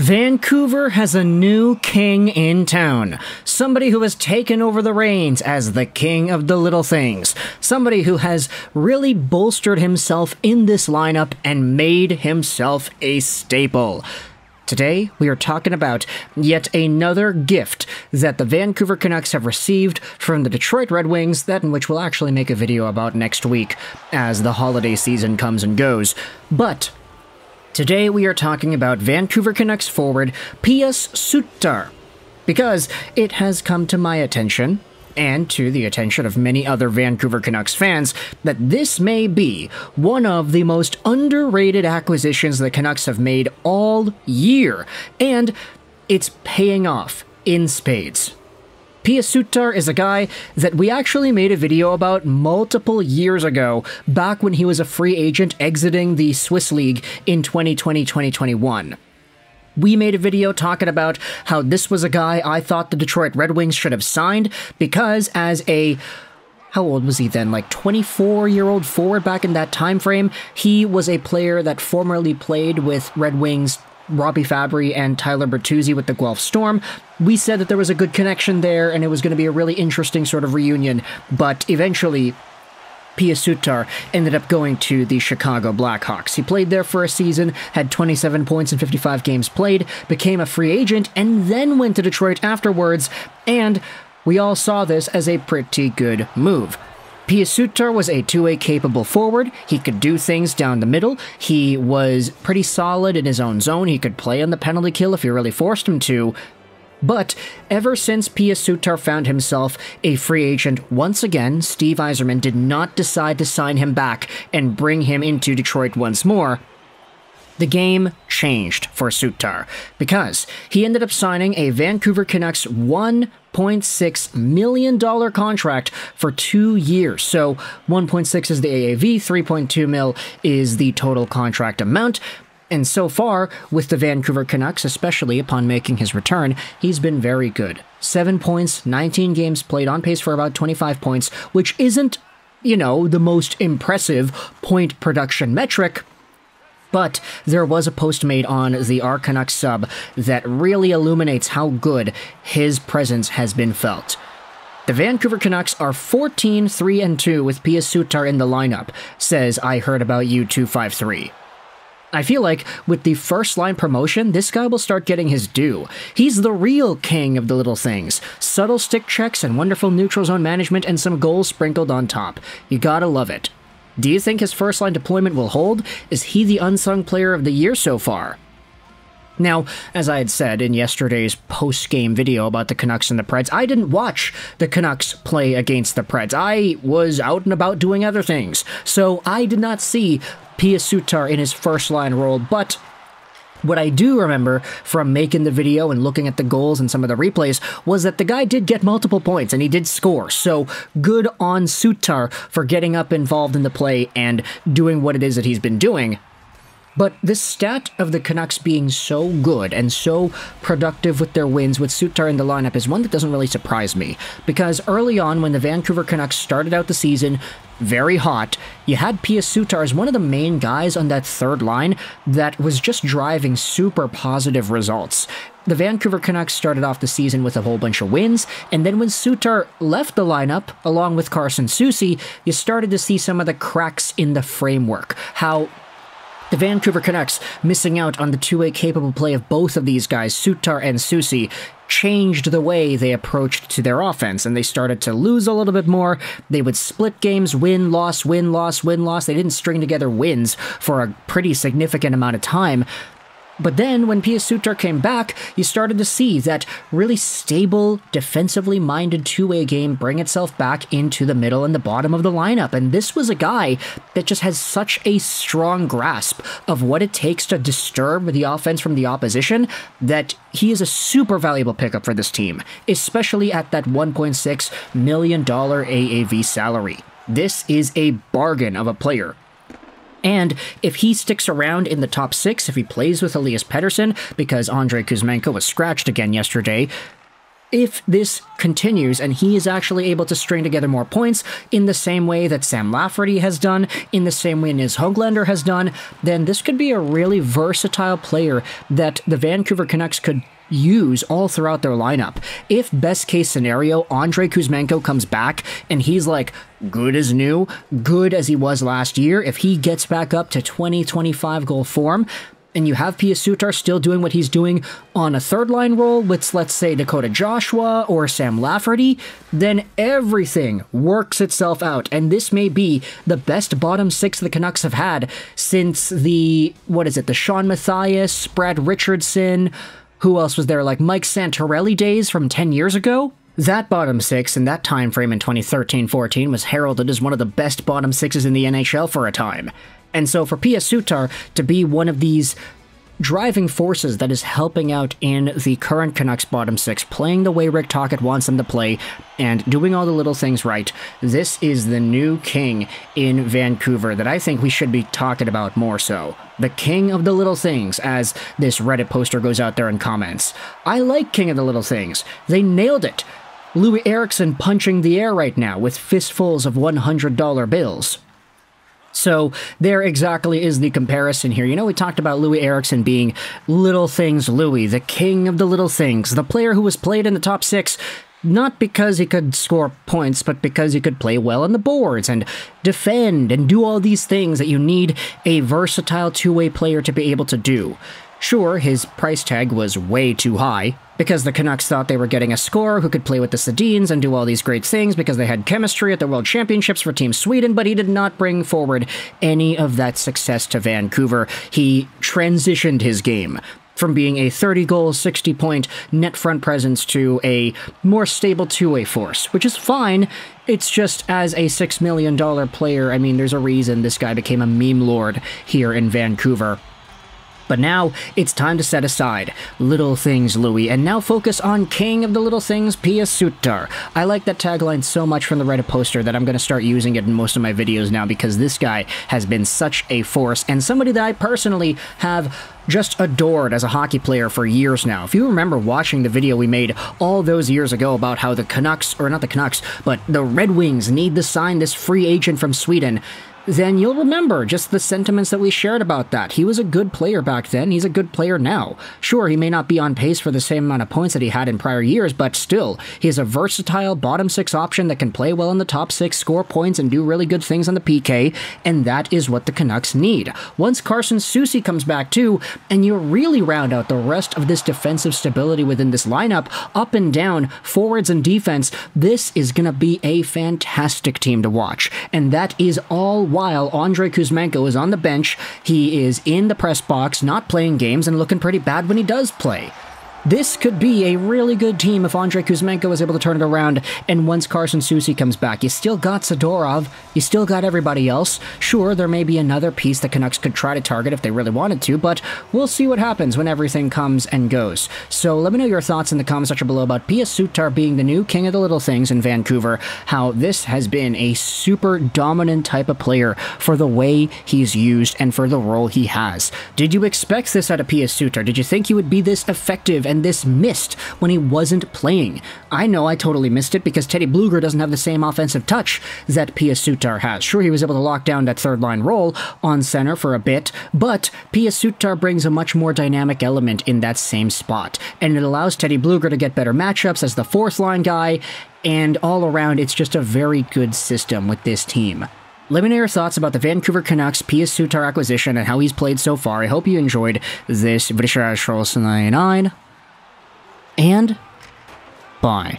Vancouver has a new king in town. Somebody who has taken over the reins as the king of the little things. Somebody who has really bolstered himself in this lineup and made himself a staple. Today, we are talking about yet another gift that the Vancouver Canucks have received from the Detroit Red Wings, that in which we'll actually make a video about next week as the holiday season comes and goes. But today we are talking about Vancouver Canucks forward Pius Suter, because it has come to my attention, and to the attention of many other Vancouver Canucks fans, that this may be one of the most underrated acquisitions the Canucks have made all year, and it's paying off in spades. Pius Suter is a guy that we actually made a video about multiple years ago, back when he was a free agent exiting the Swiss League in 2020-2021. We made a video talking about how this was a guy I thought the Detroit Red Wings should have signed, because as a, how old was he then, like 24-year-old forward back in that time frame, he was a player that formerly played with Red Wings Robby Fabbri and Tyler Bertuzzi with the Guelph Storm. We said that there was a good connection there and it was going to be a really interesting sort of reunion, but eventually Pius Suter ended up going to the Chicago Blackhawks. He played there for a season, had 27 points in 55 games played, became a free agent, and then went to Detroit afterwards, and we all saw this as a pretty good move. Pius Suter was a two-way capable forward. He could do things down the middle. He was pretty solid in his own zone. He could play on the penalty kill if you really forced him to. But ever since Pius Suter found himself a free agent once again, Steve Yzerman did not decide to sign him back and bring him into Detroit once more. The game changed for Suter, because he ended up signing a Vancouver Canucks $1.6 million contract for 2 years. So 1.6 is the AAV, 3.2 mil is the total contract amount. And so far, with the Vancouver Canucks, especially upon making his return, he's been very good. 7 points, 19 games played, on pace for about 25 points, which isn't, you know, the most impressive point production metric. But there was a post made on the Our Canucks sub that really illuminates how good his presence has been felt. The Vancouver Canucks are 14-3-2 with Pius Suter in the lineup, says I Heard About You 253. I feel like with the first line promotion, this guy will start getting his due. He's the real king of the little things. Subtle stick checks and wonderful neutral zone management and some goals sprinkled on top. You gotta love it. Do you think his first line deployment will hold? Is he the unsung player of the year so far? Now, as I had said in yesterday's post-game video about the Canucks and the Preds, I didn't watch the Canucks play against the Preds. I was out and about doing other things, so I did not see Pius Suter in his first-line role, but what I do remember from making the video and looking at the goals and some of the replays was that the guy did get multiple points and he did score, so good on Suter for getting up involved in the play and doing what it is that he's been doing. But this stat of the Canucks being so good and so productive with their wins with Suter in the lineup is one that doesn't really surprise me, because early on when the Vancouver Canucks started out the season very hot, you had Pius Suter as one of the main guys on that third line that was just driving super positive results. The Vancouver Canucks started off the season with a whole bunch of wins, and then when Suter left the lineup, along with Carlsson, you started to see some of the cracks in the framework, how the Vancouver Canucks, missing out on the two-way capable play of both of these guys, Suter and Susi, changed the way they approached to their offense, and they started to lose a little bit more. They would split games, win, loss, win, loss, win, loss. They didn't string together wins for a pretty significant amount of time. But then, when Pius Suter came back, you started to see that really stable, defensively minded two-way game bring itself back into the middle and the bottom of the lineup. And this was a guy that just has such a strong grasp of what it takes to disturb the offense from the opposition that he is a super valuable pickup for this team, especially at that $1.6 million AAV salary. This is a bargain of a player. And if he sticks around in the top 6, if he plays with Elias Pettersson, because Andrei Kuzmenko was scratched again yesterday, If this continues and he is actually able to string together more points in the same way that Sam Lafferty has done, in the same way Nils Höglander has done, then this could be a really versatile player that the Vancouver Canucks could use all throughout their lineup. If best case scenario, Andrei Kuzmenko comes back and he's like good as new, good as he was last year, if he gets back up to 20-25 goal form, and you have Pius Suter still doing what he's doing on a third-line role with, let's say, Dakota Joshua or Sam Lafferty, then everything works itself out. And this may be the best bottom six the Canucks have had since the Sean Mathias, Brad Richardson, who else was there, like Mike Santorelli days from 10 years ago? That bottom six in that time frame in 2013-14 was heralded as one of the best bottom sixes in the NHL for a time. And so for Pius Suter to be one of these driving forces that is helping out in the current Canucks bottom six, playing the way Rick Tocchet wants them to play, and doing all the little things right, this is the new king in Vancouver that I think we should be talking about more so. The king of the little things, as this Reddit poster goes out there and comments. I like King of the Little Things. They nailed it. Louis Eriksson punching the air right now with fistfuls of $100 bills. So there exactly is the comparison here. You know, we talked about Louis Eriksson being Little Things Louis, the king of the little things, the player who was played in the top six, not because he could score points, but because he could play well on the boards and defend and do all these things that you need a versatile two-way player to be able to do. Sure, his price tag was way too high, because the Canucks thought they were getting a scorer who could play with the Sedins and do all these great things because they had chemistry at the World Championships for Team Sweden, but he did not bring forward any of that success to Vancouver. He transitioned his game from being a 30-goal, 60-point net front presence to a more stable two-way force, which is fine. It's just as a $6 million player, I mean, there's a reason this guy became a meme lord here in Vancouver. But now, it's time to set aside Little Things Louis, and now focus on King of the Little Things, Pius Suter. I like that tagline so much from the Reddit poster that I'm going to start using it in most of my videos now, because this guy has been such a force, and somebody that I personally have just adored as a hockey player for years now. If you remember watching the video we made all those years ago about how the Canucks, or not the Canucks, but the Red Wings need to sign this free agent from Sweden, then you'll remember just the sentiments that we shared about that. He was a good player back then. He's a good player now. Sure, he may not be on pace for the same amount of points that he had in prior years, but still, he's a versatile bottom six option that can play well in the top six, score points, and do really good things on the PK, and that is what the Canucks need. Once Carson Soucy comes back too, and you really round out the rest of this defensive stability within this lineup, up and down, forwards and defense, this is going to be a fantastic team to watch. And that is all while Andrei Kuzmenko is on the bench. He is in the press box, not playing games, and looking pretty bad when he does play. This could be a really good team if Andrei Kuzmenko is able to turn it around, and once Carson Soucy comes back, you still got Zadorov, you still got everybody else. Sure, there may be another piece the Canucks could try to target if they really wanted to, but we'll see what happens when everything comes and goes. So let me know your thoughts in the comment section below about Pius Suter being the new king of the little things in Vancouver, how this has been a super dominant type of player for the way he's used and for the role he has. Did you expect this out of Pius Suter? Did you think he would be this effective and this missed when he wasn't playing? I know I totally missed it because Teddy Blueger doesn't have the same offensive touch that Pius Suter has. Sure, he was able to lock down that third line role on center for a bit, but Pius Suter brings a much more dynamic element in that same spot, and it allows Teddy Blueger to get better matchups as the fourth line guy, and all around it's just a very good system with this team. Let me know your thoughts about the Vancouver Canucks Pius Suter acquisition and how he's played so far. I hope you enjoyed this video, and bye.